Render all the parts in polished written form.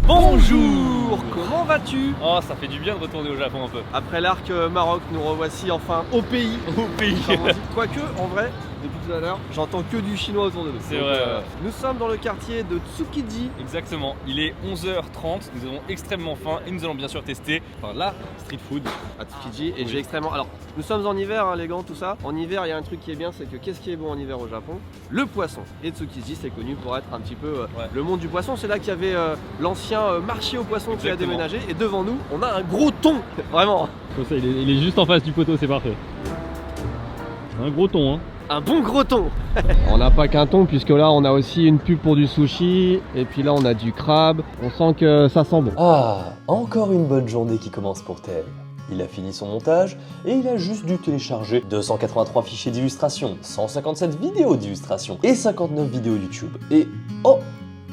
Bonjour, comment vas-tu? Oh, ça fait du bien de retourner au Japon un peu. Après l'arc Maroc, nous revoici enfin au pays. Quoique, en vrai, depuis tout à l'heure, j'entends que du chinois autour de nous. C'est vrai. Nous sommes dans le quartier de Tsukiji. Exactement, il est 11h30, nous avons extrêmement faim et nous allons bien sûr tester la street food à Tsukiji et j'ai extrêmement... Alors, nous sommes en hiver, hein, les gants, tout ça. En hiver, il y a un truc qui est bien, c'est que qu'est-ce qui est bon en hiver au Japon? Le poisson. Et Tsukiji, c'est connu pour être un petit peu le monde du poisson. C'est là qu'il y avait l'ancien marché au poisson qui a déménagé. Et devant nous, on a un gros thon. Vraiment. Comme ça, il est juste en face du poteau, c'est parfait. Un gros thon, hein. Un bon gros thon. On n'a pas qu'un thon puisque là on a aussi une pub pour du sushi et puis là on a du crabe. On sent que ça sent bon. Ah, encore une bonne journée qui commence pour Tel. Il a fini son montage et il a juste dû télécharger 283 fichiers d'illustration, 157 vidéos d'illustration et 59 vidéos YouTube. Et oh,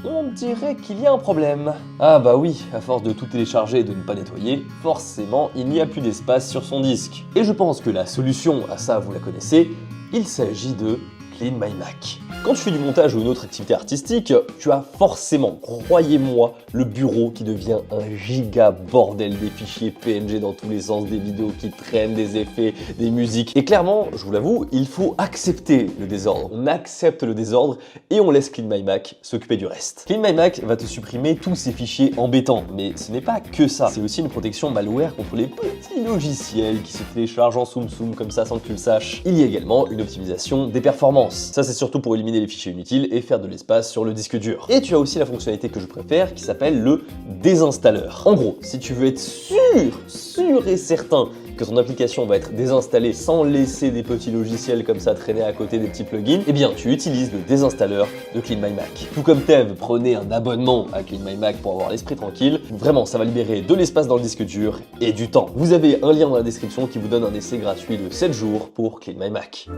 on dirait qu'il y a un problème. Ah bah oui, à force de tout télécharger et de ne pas nettoyer, forcément il n'y a plus d'espace sur son disque. Et je pense que la solution à ça, vous la connaissez, il s'agit de Clean My Mac. Quand tu fais du montage ou une autre activité artistique, tu as forcément, croyez-moi, le bureau qui devient un giga bordel, des fichiers PNG dans tous les sens, des vidéos qui traînent, des effets, des musiques. Et clairement, je vous l'avoue, il faut accepter le désordre. On accepte le désordre et on laisse Clean My Mac s'occuper du reste. Clean My Mac va te supprimer tous ces fichiers embêtants, mais ce n'est pas que ça. C'est aussi une protection malware contre les petits logiciels qui se téléchargent en soum soum comme ça sans que tu le saches. Il y a également une optimisation des performances. Ça, c'est surtout pour éliminer les fichiers inutiles et faire de l'espace sur le disque dur. Et tu as aussi la fonctionnalité que je préfère qui s'appelle le désinstalleur. En gros, si tu veux être sûr et certain que ton application va être désinstallée sans laisser des petits logiciels comme ça traîner à côté des petits plugins, eh bien tu utilises le désinstalleur de Clean My Mac. Tout comme Tev, prenez un abonnement à Clean My Mac pour avoir l'esprit tranquille. Vraiment, ça va libérer de l'espace dans le disque dur et du temps. Vous avez un lien dans la description qui vous donne un essai gratuit de 7 jours pour Clean My Mac.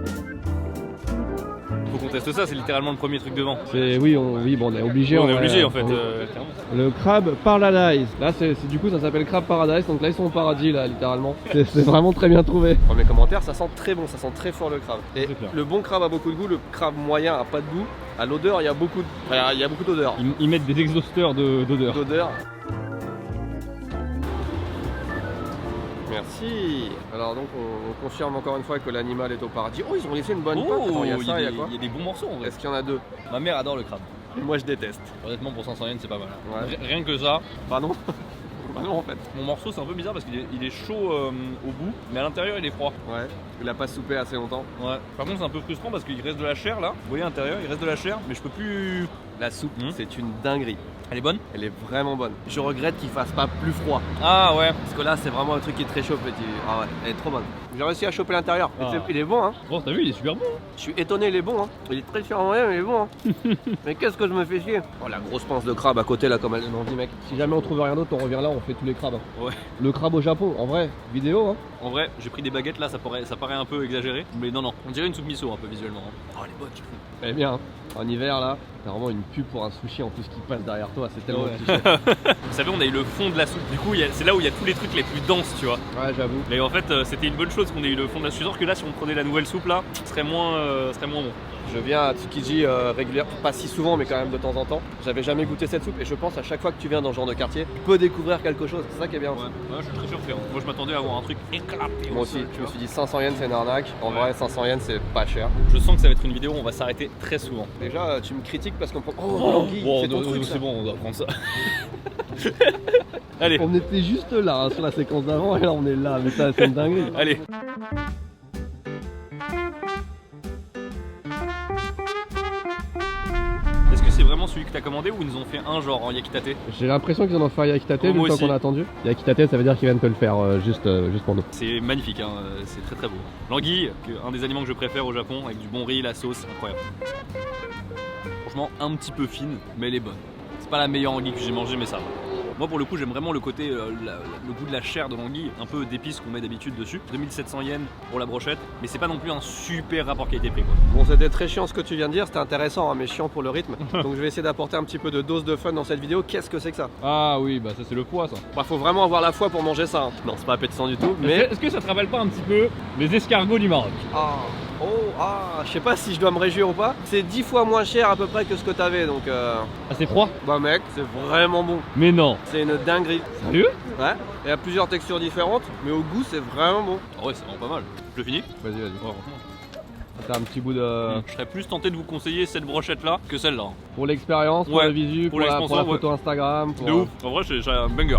Faut qu'on teste ça, c'est littéralement le premier truc devant. Oui, bon, on est obligé. On est obligé en fait. Le crabe Paradise. Là, du coup, ça s'appelle crabe Paradise. Donc là, ils sont au paradis, là, littéralement. C'est vraiment très bien trouvé. Premier commentaire, ça sent très bon, ça sent très fort le crabe. Et le bon crabe a beaucoup de goût, le crabe moyen a pas de goût. À l'odeur, il y a beaucoup d'odeur. Ils mettent des exhausteurs d'odeur. Merci. Alors donc on confirme encore une fois que l'animal est au paradis. Oh, ils ont laissé une bonne pâte. Oh, il y a ça, il y a quoi? Il y a des bons morceaux en vrai. Est-ce qu'il y en a deux? Ma mère adore le crabe. Et moi je déteste. Honnêtement, pour 500 yens, c'est pas mal. Ouais. Rien que ça. Bah non. Bah non en fait. Mon morceau, c'est un peu bizarre parce qu'il est chaud au bout, mais à l'intérieur, il est froid. Ouais. Il a pas soupé assez longtemps. Ouais. Par contre, c'est un peu frustrant parce qu'il reste de la chair là. Vous voyez à l'intérieur, il reste de la chair, mais je peux plus. La soupe, c'est une dinguerie. Elle est bonne? Elle est vraiment bonne. Je regrette qu'il fasse pas plus froid. Ah ouais. Parce que là, c'est vraiment un truc qui te réchauffe. Ah ouais, elle est trop bonne. J'ai réussi à choper l'intérieur. Ah. Il est bon, hein. Bon, t'as vu, il est super bon. Je suis étonné, il est bon, hein. Il est très cher en moyen, mais il est bon, hein. Mais qu'est-ce que je me fais chier. Oh, la grosse pince de crabe à côté, là, comme elle donne envie, mec. Si jamais on trouve rien d'autre, on revient là, on fait tous les crabes. Ouais. Le crabe au Japon, en vrai, vidéo, hein. En vrai, j'ai pris des baguettes là, ça paraît un peu exagéré. Mais non, on dirait une soupe miso un peu visuellement. Oh, elle est bonne, tu fous. Elle est bien, hein. En hiver, là, c'est vraiment une pub pour un sushi en plus qui passe derrière toi, c'est tellement cliché. Vous savez, on a eu le fond de la soupe. Du coup, c'est là où il y a tous les trucs les plus denses, tu vois. Ouais, j'avoue. Mais en fait, c'était une bonne chose qu'on ait eu le fond de la soupe. Que là, si on prenait la nouvelle soupe là, ce serait moins bon. Je viens à Tsukiji régulièrement, pas si souvent, mais quand même de temps en temps. J'avais jamais goûté cette soupe et je pense à chaque fois que tu viens dans ce genre de quartier, tu peux découvrir quelque chose. C'est ça qui est bien. Ouais, je suis très surpris. Moi, je m'attendais à avoir un truc éclaté. Moi aussi, je me suis dit 500 yens c'est une arnaque. En vrai, 500 yens c'est pas cher. Je sens que ça va être une vidéo où on va s'arrêter très souvent. Déjà, tu me critiques parce qu'on prend. Oh, l'anguille, c'est ton truc. C'est bon, on doit prendre ça. Allez. On était juste là, hein, sur la séquence d'avant, et là on est là, mais ça, c'est une dinguerie. Allez. Est-ce que c'est vraiment celui que t'as commandé ou ils nous ont fait un genre en yakitate? J'ai l'impression qu'ils en ont fait un yakitate, Oh, vu moi le temps aussi. qu'on a attendu. Yakitate, ça veut dire qu'ils viennent te le faire juste pour nous. C'est magnifique, hein. C'est très très beau. L'anguille, un des aliments que je préfère au Japon, avec du bon riz, la sauce, incroyable. Franchement, un petit peu fine, mais elle est bonne. C'est pas la meilleure anguille que j'ai mangée, mais ça va. Moi pour le coup j'aime vraiment le côté, le goût de la chair de l'anguille, un peu d'épices qu'on met d'habitude dessus. 2700 yens pour la brochette, mais c'est pas non plus un super rapport qualité-prix quoi. Bon, c'était très chiant ce que tu viens de dire, c'était intéressant, hein, mais chiant pour le rythme. Donc je vais essayer d'apporter un petit peu de dose de fun dans cette vidéo. Qu'est-ce que c'est que ça? Ah oui, bah ça c'est le poids ça. Bah, faut vraiment avoir la foi pour manger ça. Hein. Non, c'est pas appétissant du tout, mais. Est-ce que ça te rappelle pas un petit peu les escargots du Maroc? Ah, Oh, ah, je sais pas si je dois me réjouir ou pas. C'est 10 fois moins cher à peu près que ce que t'avais, donc Ah, c'est froid? bah mec, c'est vraiment bon. Mais non. C'est une dinguerie. Sérieux? Ouais, il y a plusieurs textures différentes, mais au goût c'est vraiment bon. Ah ouais, c'est vraiment pas mal. Je le finis? Vas-y, vas-y. Ouais, franchement. T'as un petit bout de... Je serais plus tenté de vous conseiller cette brochette là que celle-là. Pour l'expérience, pour Ouais, le visu, pour pour la l'expérience, photo Instagram. Pour, De ouf. En vrai, j'ai un banger.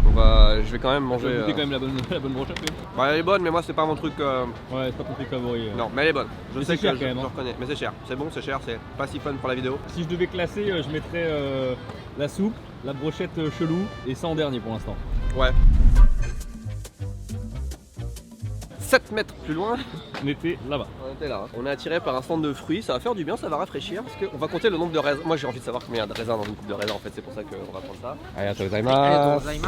Je vais quand même Je manger. vais goûter quand même la bonne brochette. Ouais, elle est bonne, mais moi c'est pas mon truc. Ouais, c'est pas ton truc favori. Non, mais elle est bonne. Je Mais sais c'est cher que quand même, je hein. reconnais. Mais c'est cher. C'est bon, c'est cher, c'est pas si fun pour la vidéo. Si je devais classer, je mettrais la soupe, la brochette chelou et ça en dernier pour l'instant. Ouais. 7 mètres plus loin, On était là-bas. on était là. On est attiré par un stand de fruits, ça va faire du bien, ça va rafraîchir. Parce qu'on va compter le nombre de raisins. Moi j'ai envie de savoir combien il y a de raisins dans une coupe de raisins en fait, c'est pour ça qu'on va prendre ça. Arigatou gozaimasu.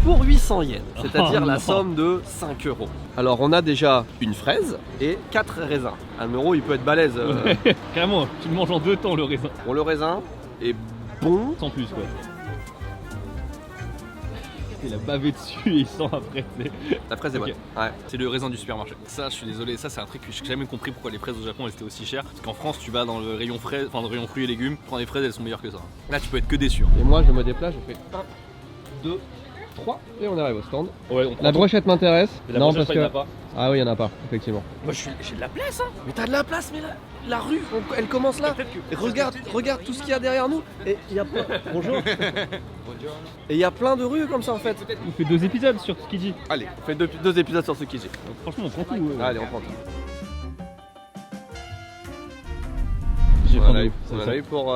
Pour 800 yens, c'est-à-dire Oh la non. somme de 5 euros. Alors on a déjà une fraise et 4 raisins. 1 euro il peut être balèze. Carrément, tu le manges en 2 temps le raisin. Bon, le raisin est bon. Sans plus quoi. Il a bavé dessus et il sent après. La fraise est Ok. bonne. Ouais. C'est le raisin du supermarché. Ça, je suis désolé, ça c'est un truc que j'ai jamais compris pourquoi les fraises au Japon elles étaient aussi chères. Parce qu'en France, tu vas dans le rayon fraises, enfin le rayon fruits et légumes, tu prends des fraises, elles sont meilleures que ça. Là, tu peux être que déçu. Et moi je me déplace, je fais 1, 2, 3 et on arrive au stand. Ouais, on prend La brochette m'intéresse. la Non brochette, parce il y en a que... pas. Ah oui, il y en a pas, effectivement. Moi j'ai de la place hein. Mais t'as de la place, mais la rue, elle commence là. Et regarde tout ce qu'il y a derrière nous. Et il y a plein. Bonjour. Et il y a plein de rues comme ça en fait. On fait 2 épisodes sur Tsukiji. Allez, on fait deux épisodes sur Tsukiji. Donc, franchement, on prend tout. Allez, on prend tout. J'ai On faim en a de eu, ouf, on c'est en ça. a eu pour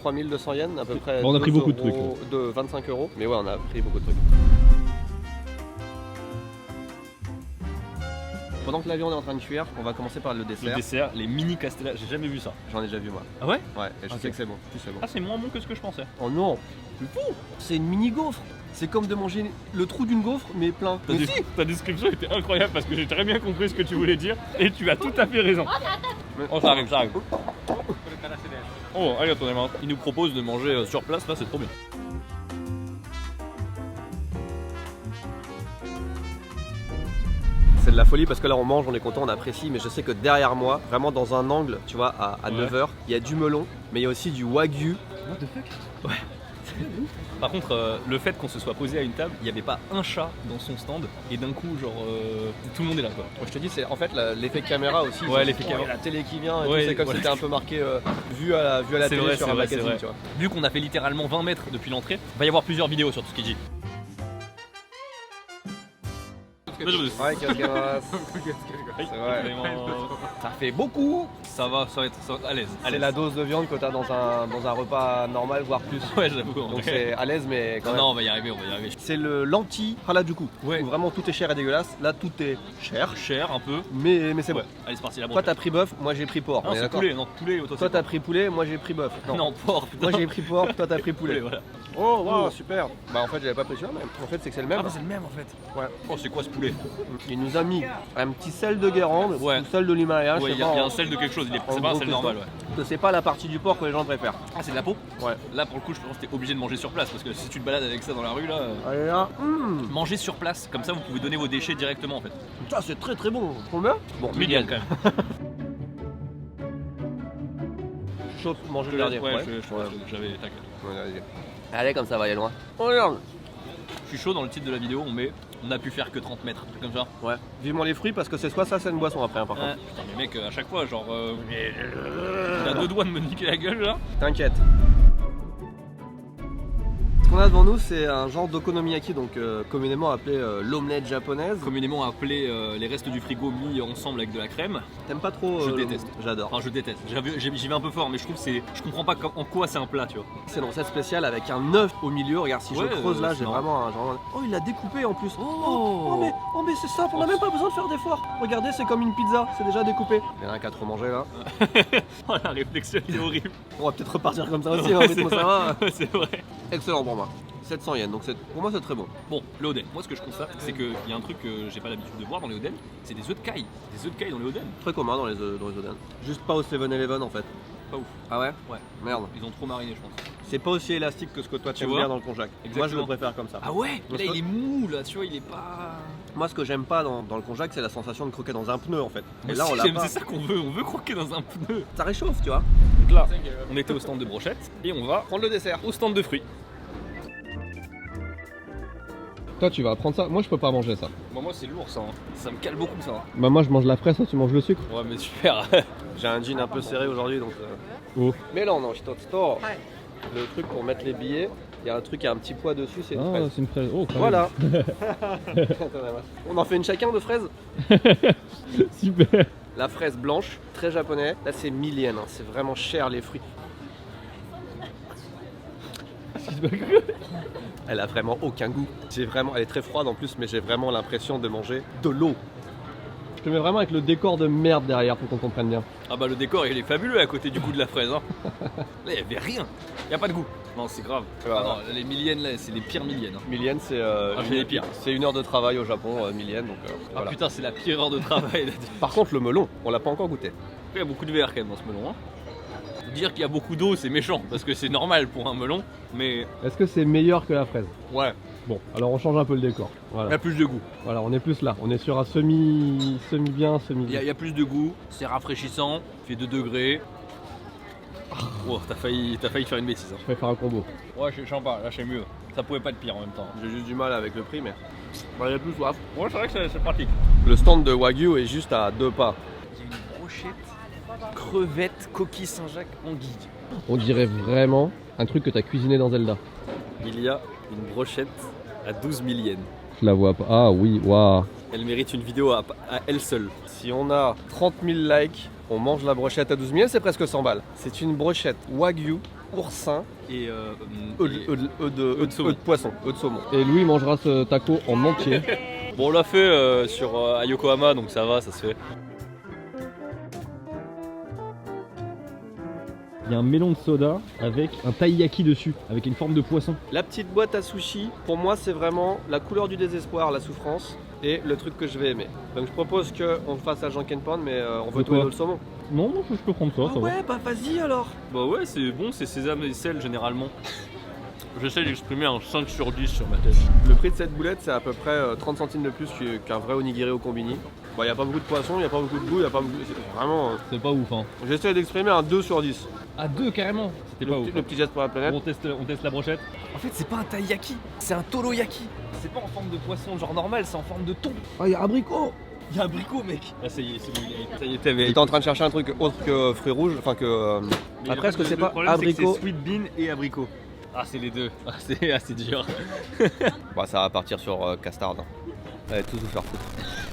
3200 yens à peu près. Bon, on a pris 2 beaucoup de trucs, euros- de 25 euros. Mais ouais, on a pris beaucoup de trucs. Pendant que l'avion est en train de cuire, on va commencer par le Le dessert. dessert, les mini castella, j'ai jamais vu ça. J'en ai déjà vu moi. Ah ouais? Ouais, et je Ok. sais que c'est bon. Plus c'est bon. Ah, c'est moins bon que ce que je pensais. Oh non, c'est fou. C'est une mini gaufre. C'est comme de manger le trou d'une gaufre mais plein. Mais si. Ta description était incroyable parce que j'ai très bien compris ce que tu voulais dire et tu as tout à fait raison. Oh, ça arrive, ça arrive. Oh, allez, attendez, il nous propose de manger sur place, là c'est trop bien. C'est de la folie parce que là on mange, on est content, on apprécie, mais je sais que derrière moi, vraiment dans un angle, tu vois, à Ouais. 9h, il y a du melon, mais il y a aussi du wagyu. What the fuck? Ouais. Par contre, le fait qu'on se soit posé à une table, il n'y avait pas un chat dans son stand, et d'un coup, genre, tout le monde est là quoi. Je te dis, c'est en fait l'effet caméra aussi. Ouais, c'est- l'effet il y a caméra. la télé qui vient, et Ouais, tout, c'est comme voilà. si c'était un peu marqué vu à la C'est télé vrai, sur c'est un vrai, c'est magazine, vrai. tu vois. Vu qu'on a fait littéralement 20 mètres depuis l'entrée, il va y avoir plusieurs vidéos sur Tsukiji. Ouais, c'est vrai. Ça fait beaucoup. Ça va être à l'aise. C'est la dose de viande que t'as dans un repas normal, voire plus. Ouais, j'avoue. en Donc vrai. c'est à l'aise, mais quand Non, même. non, on va y arriver, on va y arriver. C'est le l'anti-harajuku, Ouais. où vraiment tout est cher et dégueulasse. Là, tout est cher, Cher un peu. mais c'est bon. Ouais, allez, c'est parti, la Toi, brochette. t'as pris bœuf, moi j'ai pris porc. Non, on est c'est d'accord. poulet, non, poulet, Toi, t'as pris poulet, moi j'ai pris bœuf. Non, porc, putain. Moi j'ai pris porc, toi t'as pris poulet. voilà. Oh, wow, super. Bah, en fait, j'avais pas pris celui-là, mais en fait, c'est que c'est le même. Ah, bah, c'est le même en fait. Ouais. Oh, c'est quoi ce poulet? Il nous a mis un petit sel de Guérande, Ouais. un sel de l'Himalaya. Ouais, je il sais y, a pas, un sel de quelque chose, c'est pas un gros sel costaud. normal, ouais. C'est pas la partie du porc que les gens préfèrent. Ah, c'est de la peau? Ouais. Là, pour le coup, je pense que t'es obligé de manger sur place parce que si tu te balades avec ça dans la rue, là. Allez là. Manger sur place, comme ça vous pouvez donner vos déchets directement en fait. Ça, c'est très très bon. Combien? Bon, Million quand même. Chaud, manger le dernier. Ouais, Ouais. j'avais t'inquiète. Ouais, vas-y. Allez, comme ça va aller loin. Oh, regarde. Je suis chaud dans le titre de la vidéo, on a pu faire que 30 mètres, un truc comme ça. Ouais. Vivement les fruits parce que c'est soit ça, c'est une boisson après, hein, par contre. Ouais. Putain, mais mec, à chaque fois, genre. Il a deux doigts de me niquer la gueule là. T'inquiète. Ce qu'on a devant nous, c'est un genre d'okonomiyaki, donc communément appelé l'omelette japonaise. Communément appelé les restes du frigo mis ensemble avec de la crème. T'aimes pas trop Je déteste. J'adore. Enfin, je déteste. J'y vais un peu fort, mais je trouve que c'est. Je comprends pas en quoi c'est un plat, tu vois. C'est une recette spéciale avec un œuf au milieu. Regarde, si Ouais, je creuse là, c'est j'ai marrant. vraiment un genre. Oh, il l'a découpé en plus. Oh. Mais c'est simple, on n'a même pas besoin de faire d'efforts. Regardez, c'est comme une pizza, c'est déjà découpé. Il y en a qu'à trop manger là. Oh, la réflexion est horrible. On va peut-être repartir comme ça aussi, hein, Ouais, rythme, c'est ça va. c'est vrai. Excellent pour moi. 700 yens, donc pour moi c'est très bon. Bon, le oden. Moi, ce que je constate, c'est qu'il y a un truc que j'ai pas l'habitude de voir dans les oden, c'est des œufs de caille. Des œufs de caille dans les oden. Très commun dans les oden. Juste pas au 7-Eleven en fait. pas ouf. Ah ouais? Ouais. Merde. Ils ont trop mariné, je pense. C'est pas aussi élastique que ce que toi tu aimes vois bien dans le konjac. Moi je le Exactement. préfère comme ça. Ah ouais? Parce Là, que- il est mou, là, tu vois, il est pas. Moi ce que j'aime pas dans le konjac c'est la sensation de croquer dans un pneu en fait. Et Mais là si, on l'a j'aime, pas. c'est ça qu'on veut croquer dans un pneu. Ça réchauffe tu vois. Donc là, on était au stand de brochettes et on va Prendre le dessert. au stand de fruits. Toi, tu vas prendre ça. Moi, je peux pas manger ça. Bon, moi, c'est lourd ça, hein. Ça me cale beaucoup ça. hein. Bah, moi, je mange la fraise, toi, tu manges le sucre. Ouais, mais super. J'ai un jean un peu serré aujourd'hui donc. Oh. Mais là on est en store. Le truc pour mettre les billets, il y a un truc, il y a un petit poids dessus, c'est une Ah, fraise. c'est une fraise. Oh, quand Voilà. On en fait une chacun de fraises. même. Super. La fraise blanche, très japonais. Là c'est millienne, hein. C'est vraiment cher les fruits. Elle a vraiment aucun goût. Elle est très froide en plus, mais j'ai vraiment l'impression de manger de l'eau. Je te mets vraiment avec le décor de merde derrière pour qu'on comprenne bien. Ah bah le décor il est fabuleux à côté du goût de la fraise. Hein. Là il y avait rien. Il y a pas de goût. Non c'est grave. Voilà. Ah non, les milliennes là c'est les pires milliennes. hein. Millienne, c'est j'ai les pires. C'est 1 heure de travail au Japon, millienne. Donc, Ah voilà. putain c'est la pire heure de travail. Par contre, le melon, on l'a pas encore goûté. Il y a beaucoup de verre quand même dans ce melon. Hein. Dire qu'il y a beaucoup d'eau c'est méchant parce que c'est normal pour un melon. Mais Est-ce que c'est meilleur que la fraise? ouais, Bon, alors on change un peu le décor. il y Voilà, a plus de goût. voilà, on est plus là. On est sur un semi bien, semi Il y, a plus de goût, c'est rafraîchissant, il fait 2 degrés. Oh, t'as failli faire une bêtise. Hein. Je vais faire un combo. Ouais, je sens pas, là c'est mieux. Ça pouvait pas être pire en même temps. J'ai juste du mal avec le prix, mais j'ai plus soif. Ouais, c'est vrai que c'est pratique. Le stand de Wagyu est juste à 2 pas. Il y a une brochette, crevette, coquille Saint-Jacques, anguille. On dirait vraiment un truc que t'as cuisiné dans Zelda. Il y a une brochette à 12 000 yens. Je la vois pas. Ah oui, waouh. Elle mérite une vidéo à elle seule. Si on a 30 000 likes, on mange la brochette à 12 000, c'est presque 100 balles. C'est une brochette Wagyu, oursin, Et, œufs de poisson, œufs de saumon. Et Louis mangera ce taco en entier. Bon, on l'a fait à Yokohama, donc ça va, ça se fait. Il y a un melon de soda avec un taiyaki dessus, avec une forme de poisson. La petite boîte à sushi, pour moi, c'est vraiment la couleur du désespoir, la souffrance et le truc que je vais aimer. Donc je propose qu'on fasse à Jankenpan, mais on veut De tout quoi le saumon. Non, je peux prendre ça, Ah ouais, bah vas-y alors. Bah ouais, c'est bon, c'est sésame et sel généralement. J'essaie d'exprimer un 5 sur 10 sur ma tête. Le prix de cette boulette, c'est à peu près 30 centimes de plus qu'un vrai onigiri au combini. Bah, il n'y a pas beaucoup de poisson, il n'y a pas beaucoup de goût, il n'y a pas beaucoup... c'est vraiment... C'est pas ouf, hein. J'essaie d'exprimer un 2 sur 10. À 2 carrément. C'était pas ouf. Le petit geste pour la planète. On teste la brochette. En fait, c'est pas un taiyaki, c'est un toroyaki. C'est pas en forme de poisson genre normal, c'est en forme de thon. Ah, il y a abricot. Il y a un abricot, mec. Ah, ça y est, c'est bon, ça y est, Il était en train de chercher un truc autre que fruits rouges, enfin que... Après, est-ce que c'est pas abricot? Sweet bean et abricot. Ah, c'est les deux. Ah, c'est dur. Bah, ça va partir sur castard. Allez, tout vous faire foutre.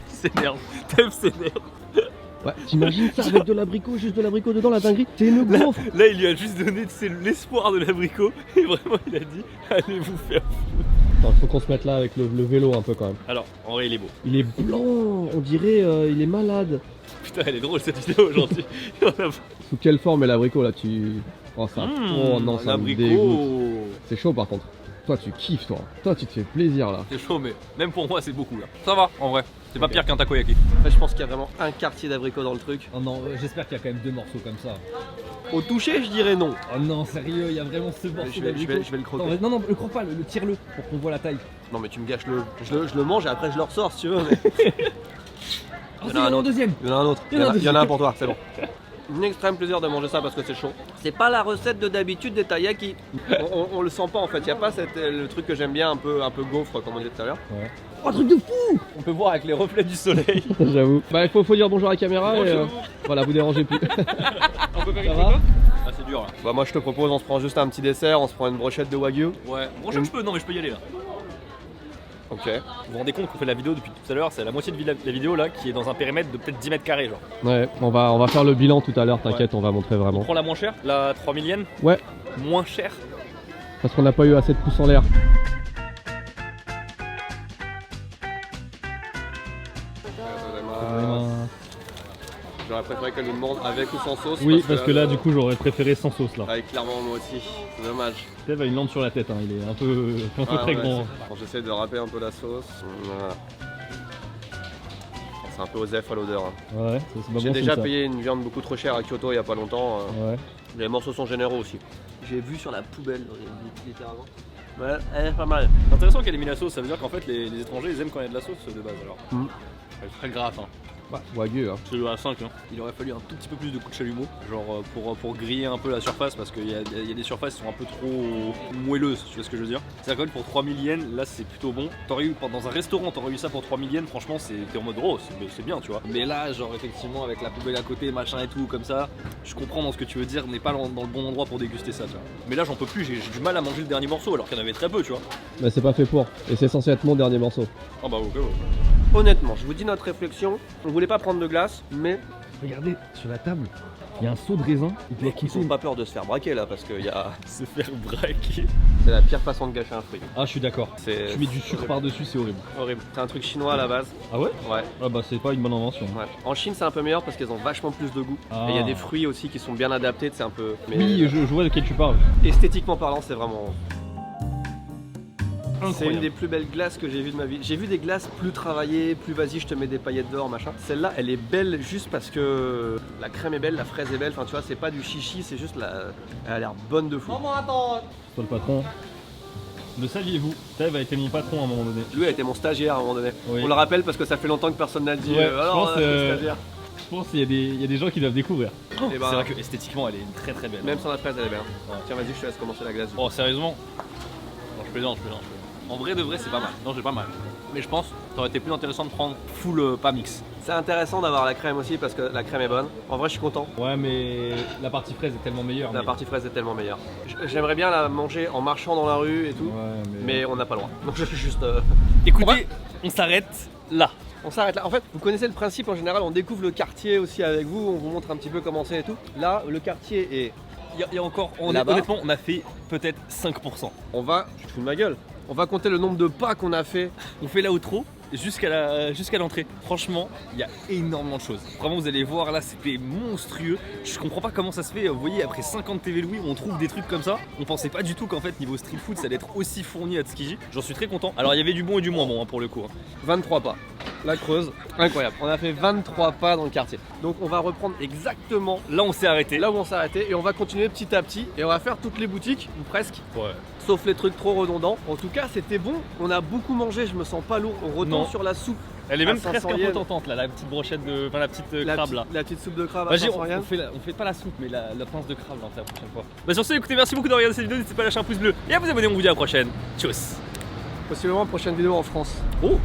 S'énerve. Tev s'énerve. Ouais, t'imagines ça avec de l'abricot, juste de l'abricot dedans, la dinguerie. C'est une gaufre. Là, il lui a juste donné l'espoir de l'abricot. Et vraiment, il a dit allez vous faire. Attends, faut qu'on se mette là avec le vélo un peu quand même. Alors, en vrai, il est beau. Il est blanc, on dirait il est malade. Putain, elle est drôle cette vidéo aujourd'hui. Il y en a Sous quelle forme est l'abricot là tu... Oh ça... oh non, ça me dégoûte. abricot. C'est chaud par contre. Toi tu kiffes toi. Toi tu te fais plaisir là. C'est chaud, mais même pour moi, c'est beaucoup là. Ça va, en vrai. C'est pas pire qu'un takoyaki. En fait, je pense qu'il y a vraiment un quartier d'abricot dans le truc. Oh non, j'espère qu'il y a quand même 2 morceaux comme ça. Au toucher, je dirais non. Oh non, sérieux, il y a vraiment ce morceau Je vais le croquer. Non, non, le croque pas, le tire-le pour qu'on voit la taille. Non, mais tu me gâches le... Je le mange et après je le ressors si tu veux. Mais... Il y en a un autre. Deuxième. Il y en a un autre. Il y en a un Il y en a un pour toi, c'est bon. Un extrême plaisir de manger ça parce que c'est chaud. C'est pas la recette de d'habitude des taiyaki. On le sent pas en fait. Il y a pas le truc que j'aime bien un peu gaufre comme on disait tout à l'heure. Oh, truc de fou. On peut voir avec les reflets du soleil. J'avoue. Bah il faut dire bonjour à la caméra et voilà, vous dérangez plus. On peut faire Ça une va photo. Ah, c'est dur là. Bah moi je te propose, on se prend juste un petit dessert, on se prend une brochette de wagyu. Ouais. Bon, je peux, non, mais je peux y aller là. Ok. Vous vous rendez compte qu'on fait la vidéo depuis tout à l'heure, c'est la moitié de la vidéo là qui est dans un périmètre de peut-être 10 mètres carrés genre. Ouais, on va faire le bilan tout à l'heure, t'inquiète, on va montrer On vraiment. prend la moins chère, la 3000 yens. Ouais, Moins chère. parce qu'on n'a pas eu assez de pouces en l'air. J'aurais préféré qu'elle nous demande avec ou sans sauce. Oui, parce que là du coup j'aurais préféré sans sauce là. Avec clairement moi aussi, c'est dommage. Steve a une lampe sur la tête, hein. Il est un peu Ouais, très ouais, grand. Quand j'essaie de râper un peu la sauce. Voilà. C'est c'est un peu osef à l'odeur. Hein. Ouais, c'est pas J'ai bon déjà ça. payé une viande beaucoup trop chère à Kyoto il y a pas longtemps. Ouais. Les morceaux sont généreux aussi. J'ai vu sur la poubelle, littéralement. Ouais, elle est pas mal. C'est intéressant qu'elle ait mis la sauce, ça veut dire qu'en fait les étrangers ils aiment quand il y a de la sauce de base alors. Elle est très grasse hein. Bah, wagyu, hein. C'est le A5 hein. Il aurait fallu un tout petit peu plus de coups de chalumeau, genre pour griller un peu la surface parce qu'il y a des surfaces qui sont un peu trop moelleuses, tu vois ce que je veux dire. C'est-à-dire que pour 3000 yens, là c'est plutôt bon. T'aurais eu, dans un restaurant, t'aurais eu ça pour 3000 yens, franchement t'es en mode oh c'est bien tu vois. Mais là genre effectivement avec la poubelle à côté, machin et tout comme ça, je comprends dans ce que tu veux dire, n'est pas dans le bon endroit pour déguster ça tu vois. Mais là j'en peux plus, j'ai du mal à manger le dernier morceau alors qu'il y en avait très peu tu vois. Mais c'est pas fait pour. Et c'est censé être mon dernier morceau. Ah bah ok ouais. Honnêtement, je vous dis notre réflexion. On voulait pas prendre de glace, mais Regardez, sur la table, il y a un seau de raisin. ils ont pas peur de se faire braquer là parce que Se faire braquer. c'est la pire façon de gâcher un fruit. Ah, je suis d'accord. C'est Tu mets du sucre par-dessus, c'est horrible. horrible. C'est un truc chinois à la base. Ah ouais? Ouais. Ah bah c'est pas une bonne invention. Ouais. En Chine, c'est un peu meilleur parce qu'ils ont vachement plus de goût. Ah. Et il y a des fruits aussi qui sont bien adaptés, c'est un peu. Mais Oui, je vois de quel tu parles. esthétiquement parlant, c'est vraiment. C'est Incroyable. une des plus belles glaces que j'ai vues de ma vie. J'ai vu des glaces plus travaillées, plus vas-y, je te mets des paillettes d'or, machin. Celle-là, elle est belle juste parce que la crème est belle, la fraise est belle. Enfin, tu vois, c'est pas du chichi, c'est juste la. Elle a l'air bonne de fou. Toi le patron. Le saviez-vous? Steve a été mon patron à un moment donné. Lui a été mon stagiaire à un moment donné. Oui. On le rappelle parce que ça fait longtemps que personne n'a dit. Ouais, Alors, je pense, le stagiaire. Je pense qu'il y a des gens qui doivent découvrir. Et ben, C'est vrai que esthétiquement elle est très très belle. même sans la fraise, elle est belle. Tiens, vas-y, je te laisse commencer la glace. Oh sérieusement? Non je plaisante. En vrai de vrai c'est pas mal. Non j'ai pas mal. Mais je pense que ça aurait été plus intéressant de prendre full pas mix. C'est intéressant d'avoir la crème aussi parce que la crème est bonne. En vrai, je suis content. Ouais, mais la partie fraise est tellement meilleure. La partie fraise est tellement meilleure. J'aimerais bien la manger en marchant dans la rue et tout, Ouais, mais on n'a pas le droit. Donc je suis juste. Écoutez, on s'arrête là. On s'arrête là. En fait, vous connaissez le principe en général, on découvre le quartier aussi avec vous, on vous montre un petit peu comment c'est et tout. Là, le quartier est. Il y a encore, Là-bas. honnêtement on a fait peut-être 5%. On va. Tu te fous de ma gueule. On va compter le nombre de pas qu'on a fait. On fait l'outro jusqu'à l'entrée. Franchement, il y a énormément de choses. Vraiment, vous allez voir là, c'était monstrueux. Je comprends pas comment ça se fait. Vous voyez, après 50 TV Louis, on trouve des trucs comme ça. On pensait pas du tout qu'en fait, niveau street food, ça allait être aussi fourni à Tsukiji. J'en suis très content. Alors, il y avait du bon et du moins bon hein, pour le coup. 23 pas. La Creuse, incroyable. On a fait 23 pas dans le quartier. Donc on va reprendre exactement Là, on s'est arrêté. là où on s'est arrêté et on va continuer petit à petit et on va faire toutes les boutiques, ou presque. Ouais. Sauf les trucs trop redondants. En tout cas, c'était bon. On a beaucoup mangé, je me sens pas lourd. On retombe Non. sur la soupe. Elle est À même 500 presque un peu yens. tentante là, la petite brochette de. Enfin, la petite La crabe petite- là. La petite soupe de crabe à Vas-y, 500 yens. on fait pas la soupe, mais la pince de crabe là, on fait la prochaine fois. Bah, sur ce, écoutez, merci beaucoup de regarder cette vidéo. N'hésitez pas à lâcher un pouce bleu et à vous abonner. On vous dit à la prochaine. Tchuss. Possiblement prochaine vidéo en France. Oh!